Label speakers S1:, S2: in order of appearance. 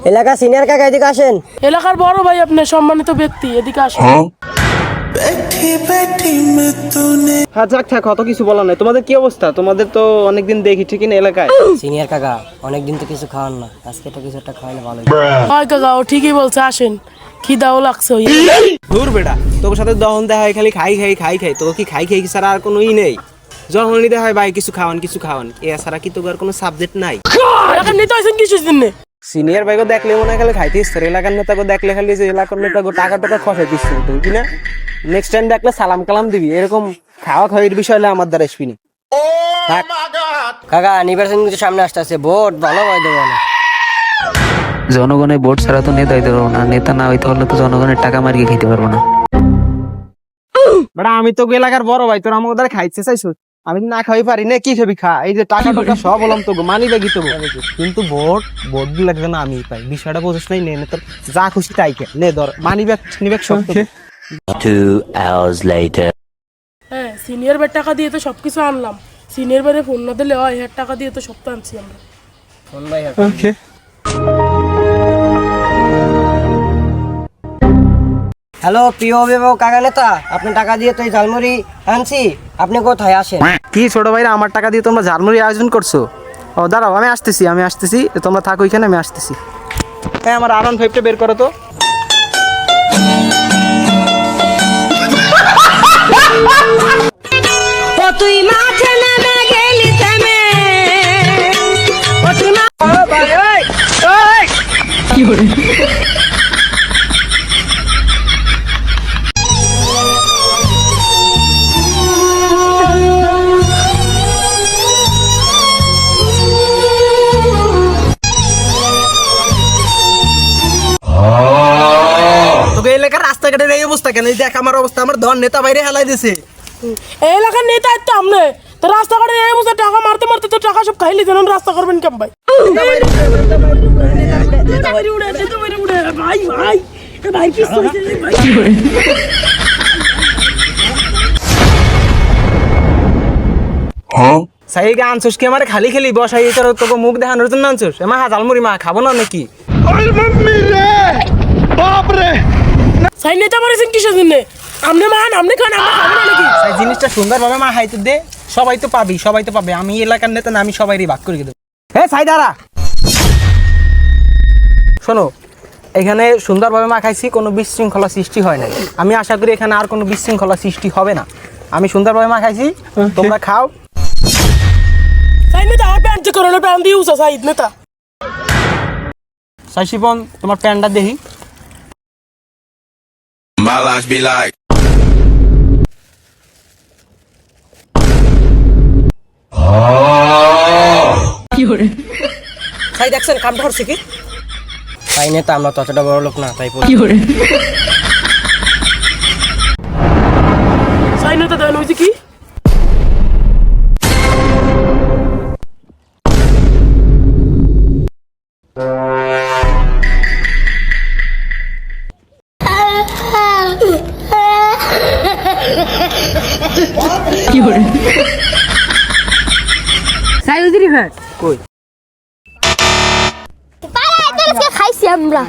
S1: এলাকা সিনিয়র কাকা এদিকে আসেন।
S2: এলাকার বড় ভাই আপনি, সম্মানিত ব্যক্তি, এদিকে আসুন।
S3: হ্যাঁ যাক থাক, অত কিছু বলার নাই। তোমাদের কি অবস্থা? তোমাদের তো অনেকদিন দেখি ঠিকই না এলাকায়।
S1: সিনিয়র কাকা অনেকদিন তো কিছু খাওয়ান না, আজকে তো কিছু একটা খাওয়ালে ভালো।
S2: হয় কাকা, ও ঠিকই বলছে, আসেন, খিদাও লাগছে।
S3: দূর বেটা, তোর সাথে দহন দেওয়া হয় খালি খাই খাই খাই খাই। তোকে কি খাই খাই ছাড়া আর কোনো ই নেই? যখন নিতে হয় ভাই কিছু খাওয়ান কিছু খাওয়ান, এছাড়া কি তোর কোনো সাবজেক্ট নাই?
S2: এখন নিতে আসেন কিছুর জন্য।
S3: সিনিয়র ভাইকে দেখলে মনে হয় খালি খাইতে ইচ্ছে। এলাকার নেতাকে দেখলে খালি যে এলাকার নেতাকে টাকা টাকা খসাইতে ইচ্ছে, তুমি কি না? নেক্সট টাইম দেখলে সালাম কালাম দিবি। এরকম খাওয়া খাওয়ির বিষয় হলে আমার দ্বারা আসবি না।
S1: কাকা নির্বাচন কিন্তু সামনে আসতেছে, ভোট ভালো হয় দেবো না।
S4: জনগণের ভোট ছাড়া তো নেতা হইতে পারবো না, নেতা না হইতে পারলে তো জনগণের টাকা মারিয়ে খেতে পারবো না।
S3: বেটা আমি তো এলাকার বড় ভাই, তোর আমাকে দ্বারা খাইতে চাইছো? আমি না খাওয়াই পারি না, কি খাবি খা। এই যে টাকা টাকা সব বললাম তো মানি ব্যাগই তো, কিন্তু ভোট ভোট লাগবে না আমি পাই। বিষয়টা বুঝিস নাই, নে তোর যা খুশি তাই কে নে, ধর মানি ব্যাগ নিবেগ সব।
S5: 2 hours later.
S2: হ্যাঁ, সিনিয়র ভাইয়ের টাকা দিয়ে তো সবকিছু আনলাম। সিনিয়র ভাইয়ের ফোন না দিলে হয়, এর টাকা দিয়ে তো সব তো আনছি আমরা।
S3: ওকে
S1: হ্যালো প্রিয় অভিভাবক কাকা নেতা, আপনি টাকা দিয়ে তো এই ঝালমুড়ি আনছি, আপনি কোথায় আসেন?
S3: কি ছোট ভাইরা আমার টাকা দিয়ে তোমরা ঝালমুড়ি আয়োজন করছো? ও দাঁড়াও, আমি আসতেছি, তোমরা থাকো এখানে, আমি আসতেছি। হ্যাঁ আমার R15টা বের করো তো।
S6: তুই মাঠে নেমে গেলি থেমে,
S3: তোকে এলাকার রাস্তাঘাটের এই অবস্থা কেন? দেখ আমার অবস্থা, আমার ধর নেতা বাইরে হেলাই দিছে।
S2: এই এলাকার নেতা তো আপনি, তো রাস্তাঘাটে এই অবস্থা টাকা মারতে মারতে তো টাকা সব খাইলি দেন, রাস্তা করবেন কেমন ভাই? ভাই ভাই ভাই কি
S3: সাইকে আনছোস কি আমার খালি খালি বসাই, তোকে মুখ দেখানোর জন্য আনছোস? মা ঝালমুড়ি মা খাবো না নাকি?
S2: সাই নেতা মারেছেন কিসের জন্য? আপনি মান, আপনি খান, আমরা খাবো না নাকি?
S3: এই জিনিসটা সুন্দরভাবে মা হাইতে দে, সবাই তো পাবি। আমি এলাকার নেতা না, আমি সবাইরই ভাগ করে দেবো। হ্যাঁ সাই দাঁড়া, শোনো, এখানে সুন্দরভাবে মা খাইছি, কোনো বিশৃঙ্খলা সৃষ্টি হয় নাই। আমি আশা করি এখানে আর কোনো বিশৃঙ্খলা সৃষ্টি হবে না। আমি সুন্দরভাবে মা খাইছি, তোমরা খাও।
S2: সাই নেতা আর প্যান্ট চেক করো না, প্যান্ট দিয়ে উঠা সাইদ নেতা।
S3: সাই শিপন, তোমার প্যান্টটা দেখি।
S7: My life be like.
S3: সাই দেখছেন কাম ধরছে কি?
S1: তাই নেতা আমরা ততটা বড় লোক না, তাই
S2: সাই নেতা দেন হয়েছে কি?
S3: কই
S6: খাইছি আমরা।